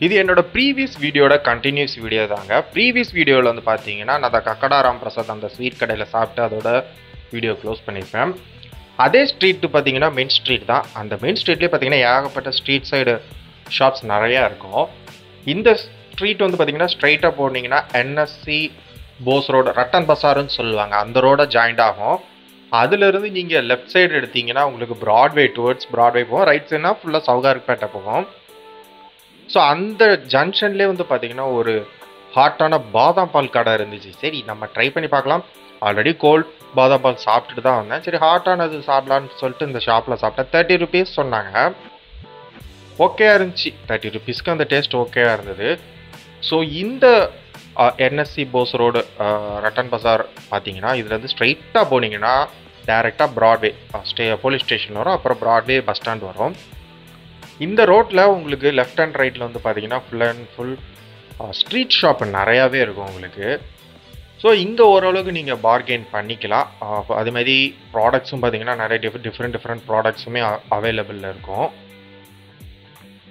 இது என்னோட ப்ரீவியஸ் வீடியோட கண்டினியூஸ் வீடியோ தாங்க. ப்ரீவியஸ் வீடியோவில் வந்து பார்த்தீங்கன்னா நான் அந்த கக்கடா ராம்பிரசாத் அந்த ஸ்வீட் கடையில் சாப்பிட்டு அதோட வீடியோ க்ளோஸ் பண்ணியிருப்பேன். அதே ஸ்ட்ரீட்டு பார்த்தீங்கன்னா மெயின் ஸ்ட்ரீட் தான். அந்த மெயின் ஸ்ட்ரீட்லேயே பார்த்தீங்கன்னா ஏகப்பட்ட ஸ்ட்ரீட் சைடு ஷாப்ஸ் நிறையா இருக்கும். இந்த ஸ்ட்ரீட் வந்து பார்த்தீங்கன்னா ஸ்ட்ரைட்டாக போனீங்கன்னா என்எஸ்சி போஸ் ரோடு ரட்டன் பசாருன்னு சொல்லுவாங்க, அந்த ரோட ஜாயிண்ட் ஆகும். அதுலேருந்து நீங்கள் லெஃப்ட் சைடு எடுத்தீங்கன்னா உங்களுக்கு ப்ராட்வே டுவர்ட்ஸ் ப்ராட்வே போகும், ரைட் சைட்னா ஃபுல்லாக சவுகார்பேட்டை போகும். ஸோ அந்த ஜங்ஷன்லேயே வந்து பார்த்தீங்கன்னா ஒரு ஹாட்டான பாதாம் பால் கடை இருந்துச்சு. சரி நம்ம ட்ரை பண்ணி பார்க்கலாம். ஆல்ரெடி கோல்ட் பாதாம் பால் சாப்பிட்டுட்டு தான் வந்தேன். சரி ஹாட்டானது சாப்பிட்லான்னு சொல்லிட்டு இந்த ஷாப்பில் சாப்பிட்டேன். 30 rupees சொன்னாங்க. ஓகேயா இருந்துச்சு. 30 rupeesக்கு அந்த டேஸ்ட் ஓகேயா இருந்தது. ஸோ இந்த என்எஸ்சி போஸ் ரோடு ரட்டன் பசார் பார்த்தீங்கன்னா இதுலேருந்து ஸ்ட்ரைட்டாக போனீங்கன்னா டேரெக்டாக ப்ராட்வே போலீஸ் ஸ்டேஷன் வரும், அப்புறம் ப்ராட்வே பஸ் ஸ்டாண்ட் வரும். இந்த ரோட்டில் உங்களுக்கு லெஃப்ட் அண்ட் ரைட்டில் வந்து பார்த்தீங்கன்னா full and full street shop நிறையாவே இருக்கும் உங்களுக்கு. ஸோ இங்கே ஓரளவுக்கு நீங்கள் பார்கெயின் பண்ணிக்கலாம். அதுமாதிரி ப்ராடக்ட்ஸும் பார்த்தீங்கன்னா நிறைய டிஃப்ரெண்ட் ப்ராடக்ட்ஸுமே அவைலபிளில் இருக்கும்.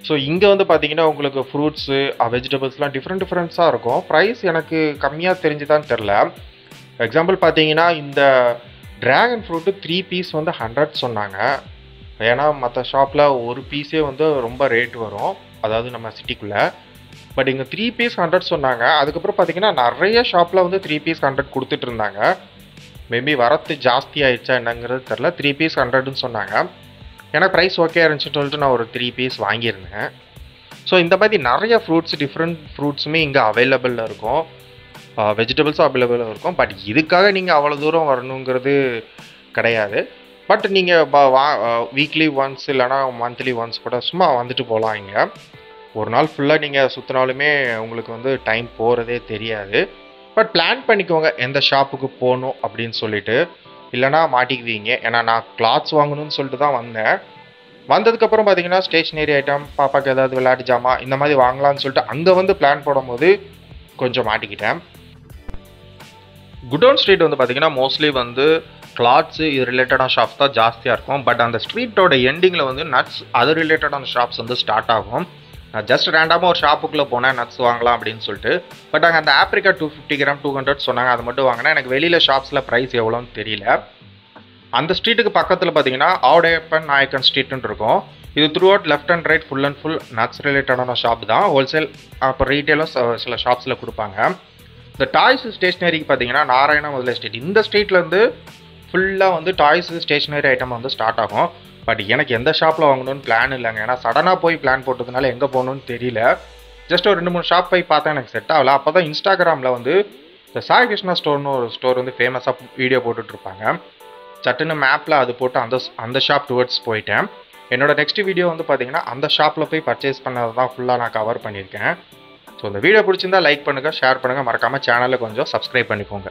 ஸோ இங்கே வந்து பார்த்தீங்கன்னா உங்களுக்கு ஃப்ரூட்ஸு வெஜிடபிள்ஸ்லாம் டிஃப்ரெண்ட்ஸாக இருக்கும். ப்ரைஸ் எனக்கு கம்மியாக தெரிஞ்சுதான்னு தெரில. எக்ஸாம்பிள் பார்த்தீங்கன்னா இந்த ட்ராகன் ஃப்ரூட்டு 3 piece வந்து 100 சொன்னாங்க. ஏன்னா மற்ற ஷாப்பில் ஒரு பீஸே வந்து ரொம்ப ரேட் வரும், அதாவது நம்ம சிட்டிக்குள்ளே. பட் இங்கே 3 piece 100 சொன்னாங்க. அதுக்கப்புறம் பார்த்தீங்கன்னா நிறைய ஷாப்பில் வந்து 3 piece 100 கொடுத்துட்டு இருந்தாங்க. மேபி வரத்து ஜாஸ்தி ஆயிடுச்சா என்னங்கிறது தெரில. 3 piece 100ன்னு சொன்னாங்க. எனக்கு ப்ரைஸ் ஓகே இருந்துச்சுன்னு சொல்லிட்டு நான் ஒரு 3 piece வாங்கியிருந்தேன். ஸோ இந்த மாதிரி நிறைய டிஃப்ரெண்ட் ஃப்ரூட்ஸுமே இங்கே அவைலபிளில் இருக்கும், வெஜிடபிள்ஸும் அவைலபிளாக இருக்கும். பட் இதுக்காக நீங்கள் அவ்வளோ தூரம் வரணுங்கிறது கிடையாது. பட் நீங்கள் வீக்லி ஒன்ஸ் இல்லைனா மந்த்லி ஒன்ஸ் கூட சும்மா வந்துட்டு போகலாம். இங்கே ஒரு நாள் ஃபுல்லாக நீங்கள் சுற்றினாலுமே உங்களுக்கு வந்து டைம் போகிறதே தெரியாது. பட் பிளான் பண்ணிக்கோங்க எந்த ஷாப்புக்கு போகணும் அப்படின்னு சொல்லிட்டு, இல்லைனா மாட்டிக்குவீங்க. ஏன்னா நான் கிளாத்ஸ் வாங்கணும்னு சொல்லிட்டு தான் வந்தேன். வந்ததுக்கப்புறம் பார்த்தீங்கன்னா ஸ்டேஷ்னரி ஐட்டம், பாப்பாவுக்கு ஏதாவது விளையாட்டு ஜாமா இந்த மாதிரி வாங்கலாம்னு சொல்லிட்டு அங்கே வந்து பிளான் போடும்போது கொஞ்சம் மாட்டிக்கிட்டேன். குடோன் ஸ்ட்ரீட் வந்து பார்த்தீங்கன்னா மோஸ்ட்லி வந்து கிளாத்ஸு இது ரிலேட்டடான ஷாப்ஸ் தான் ஜாஸ்தியாக இருக்கும். பட் அந்த ஸ்ட்ரீட்டோட எண்டிங்கில் வந்து நட்ஸ் அது ரிலேட்டடான ஷாப்ஸ் வந்து ஸ்டார்ட் ஆகும். நான் ஜஸ்ட் ரேண்டமாக ஒரு ஷாப்புக்குள்ளே போனேன் நட்ஸ் வாங்கலாம் அப்படின்னு சொல்லிட்டு. பட் அங்கே அந்த ஆப்ரிக்கா 250 கிராம் 200 சொன்னாங்க. அது மட்டும் வாங்கினா எனக்கு வெளியில் ஷாப்ஸில் ப்ரைஸ் எவ்வளோன்னு தெரியல. அந்த ஸ்ட்ரீட்டுக்கு பக்கத்தில் பார்த்தீங்கன்னா ஆவுடையப்பன் நாயக்கன் ஸ்ட்ரீட்டுன்னு இருக்கும். இது through out left and right full and full nuts ரிலேட்டடான ஷாப் தான். ஹோல்சேல் அப்போ ரீட்டெயிலும் சில ஷாப்ஸில் கொடுப்பாங்க. இந்த டாய்ஸ் ஸ்டேஷ்னரிக்கு பார்த்தீங்கன்னா நாராயண முதல ஸ்ட்ரீட், இந்த ஸ்ட்ரீட்லேருந்து ஃபுல்லாக வந்து டாய்ஸ் ஸ்டேஷ்னரி ஐட்டம் வந்து ஸ்டார்ட் ஆகும். பட் எனக்கு எந்த ஷாப்பில் வாங்கணும்னு பிளான் இல்லைங்க. ஏன்னா சடனாக போய் பிளான் போட்டதுனால எங்கே போகணுன்னு தெரியல. ஜஸ்ட் ஒரு 2-3 ஷாப் போய் பார்த்தா எனக்கு செட் ஆகல. அப்போ தான் இன்ஸ்டாகிராமில் வந்து இந்த சாய் கிருஷ்ணா ஸ்டோர்னு ஒரு ஸ்டோர் வந்து ஃபேமஸாக வீடியோ போட்டுட்ருப்பாங்க. சட்டுன்னு மேப்பில் அது போட்டு அந்த ஷாப் டுவர்ட்ஸ் போயிட்டேன். என்னோட நெக்ஸ்ட் வீடியோ வந்து பார்த்தீங்கன்னா அந்த ஷாப்பில் போய் பர்ச்சேஸ் பண்ணதை தான் ஃபுல்லாக நான் கவர் பண்ணியிருக்கேன். ஸோ இந்த வீடியோ பிடிச்சிருந்தா லைக் பண்ணுங்கள், ஷேர் பண்ணுங்கள், மறக்காமல் சேனலை கொஞ்சம் சப்ஸ்கிரைப் பண்ணிக்கோங்க.